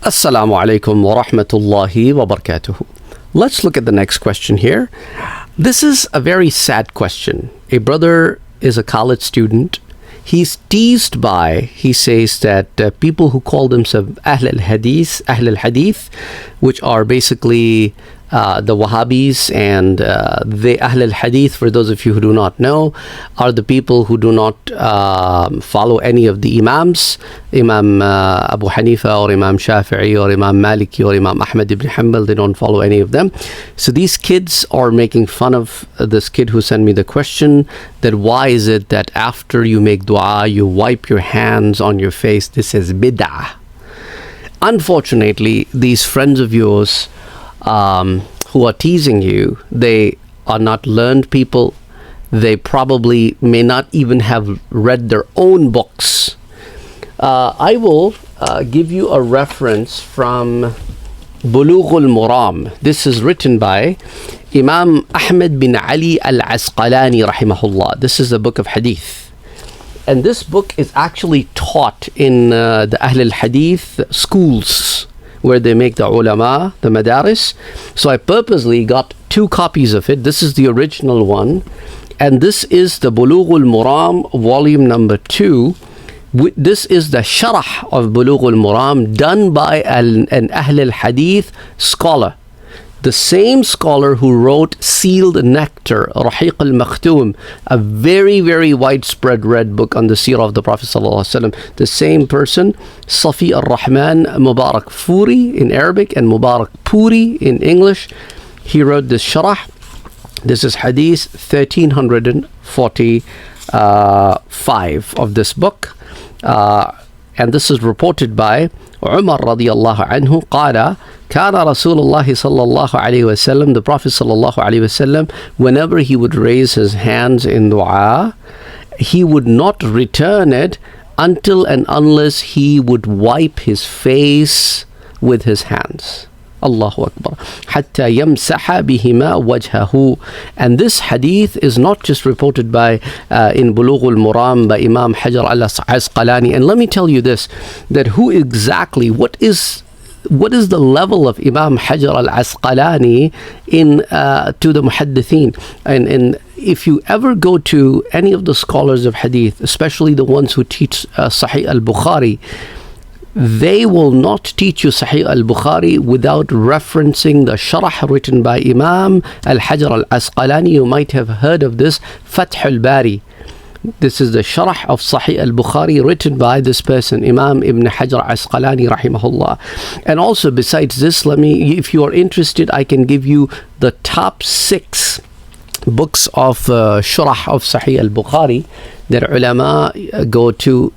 Assalamu alaikum wa rahmatullahi wa barakatuhu. Let's look at the next question here. This is a very sad question. A brother is a college student. He's teased by, he says that people who call themselves Ahl al-Hadith, which are basically the Wahhabis, and the Ahl al-Hadith, for those of you who do not know, are the people who do not follow any of the Imams, Imam Abu Hanifa or Imam Shafi'i or Imam Maliki or Imam Ahmad ibn Hanbal. They don't follow any of them. So these kids are making fun of this kid who sent me the question, that why is it that after you make dua, you wipe your hands on your face? This is Bidah. Unfortunately, these friends of yours who are teasing you, they are not learned people. They probably may not even have read their own books. I will give you a reference from Bulughul Maram. This is written by Imam Ahmad bin Ali al-Asqalani rahimahullah. This is a book of hadith. And this book is actually taught in the Ahl al-Hadith schools, where they make the ulama, the madaris. So I purposely got 2 copies of it. This is the original one, and this is the Bulughul Maram, volume number 2. This is the sharh of Bulughul Maram, done by an Ahl al-Hadith scholar. The same scholar who wrote Sealed Nectar, Rahiq al-Makhtoum, a very, very widespread read book on the seerah of the Prophet ﷺ. The same person, Safi al-Rahman Mubarak Furi in Arabic and Mubarak Puri in English, he wrote this sharh. This is Hadith 1345 of this book. And this is reported by Umar radiyallahu anhu قال كان رسول الله صلى الله عليه وسلم, the Prophet صلى الله عليه وسلم, whenever he would raise his hands in dua, he would not return it until and unless he would wipe his face with his hands. Allahu Akbar. حتى يمسح بهما وجهه. And this hadith is not just reported by in Bulughul Maram by Imam Hajar al-Asqalani. And let me tell you this, that who exactly, what is the level of Imam Hajar al-Asqalani in to the muhaddithin. And if you ever go to any of the scholars of hadith, especially the ones who teach Sahih al-Bukhari, they will not teach you Sahih al-Bukhari without referencing the sharh written by Imam al-Hajar al-Asqalani. You might have heard of this, Fath al-Bari. This is the sharh of Sahih al-Bukhari written by this person, Imam Ibn Hajar al-Asqalani rahimahullah. And also besides this, if you are interested, I can give you the top 6 books of sharh of Sahih al-Bukhari that ulama go to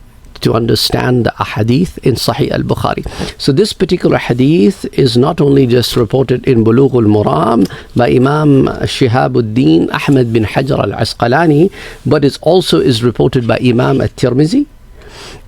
understand the ahadith in Sahih al-Bukhari. So this particular hadith is not only just reported in Bulughul Maram by Imam Shihabuddin Ahmad bin Hajar al-Asqalani, but it also is reported by Imam al-Tirmizi,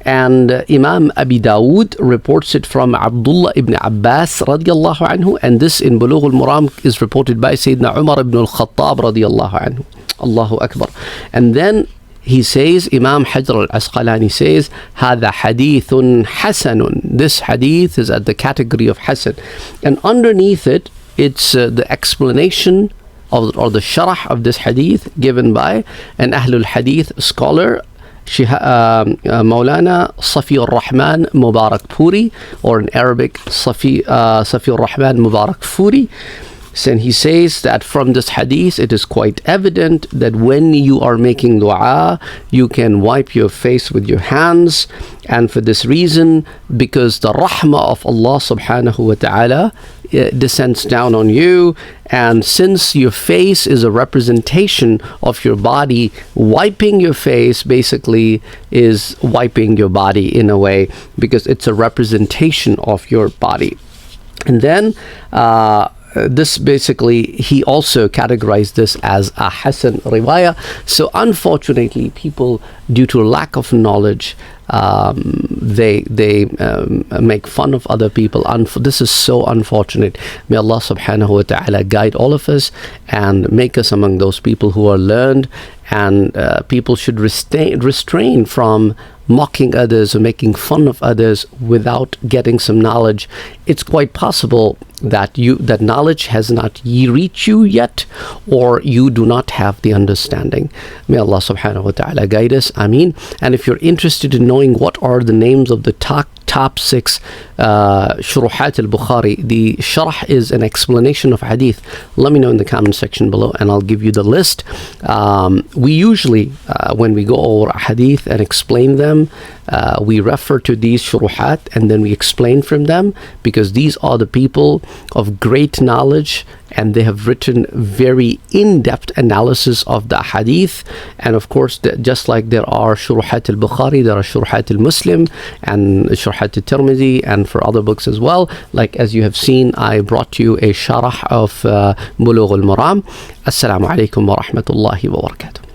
and Imam Abi Dawood reports it from Abdullah ibn Abbas radiyallahu anhu, and this in Bulughul Maram is reported by Sayyidina Umar ibn al-Khattab radiyallahu anhu. Allahu Akbar. And then he says, Imam Hajar al-Asqalani says, هذا حديث حسن. This hadith is at the category of Hasan. And underneath it, it's the explanation or the sharh of this hadith given by an Ahlul Hadith scholar, Maulana Safi al-Rahman Mubarak Puri, or in Arabic, Safi al-Rahman Mubarak Furi. And he says that from this hadith, it is quite evident that when you are making dua, you can wipe your face with your hands. And for this reason, because the rahmah of Allah subhanahu wa ta'ala descends down on you, and since your face is a representation of your body, wiping your face basically is wiping your body in a way, because it's a representation of your body. And then this basically, he also categorized this as a Hasan riwayah. So unfortunately, people, due to lack of knowledge, they make fun of other people. This is so unfortunate. May Allah subhanahu wa ta'ala guide all of us and make us among those people who are learned. And people should restrain from mocking others or making fun of others without getting some knowledge, it's quite possible that that knowledge has not reached you yet, or you do not have the understanding. May Allah subhanahu wa ta'ala guide us. Ameen. And if you're interested in knowing what are the names of the top 6 Shuruhat al-Bukhari, the sharh is an explanation of hadith, let me know in the comment section below and I'll give you the list. We usually, when we go over a hadith and explain them, we refer to these shuruhat and then we explain from them, because these are the people of great knowledge and they have written very in-depth analysis of the hadith. And of course, just like there are Shuruhat al-Bukhari, there are Shuruhat al-Muslim and Shuruhat al-Tirmidhi, and for other books as well. Like as you have seen, I brought you a sharh of Bulugh al-Maram. Assalamu alaikum wa rahmatullahi wa barakatuh.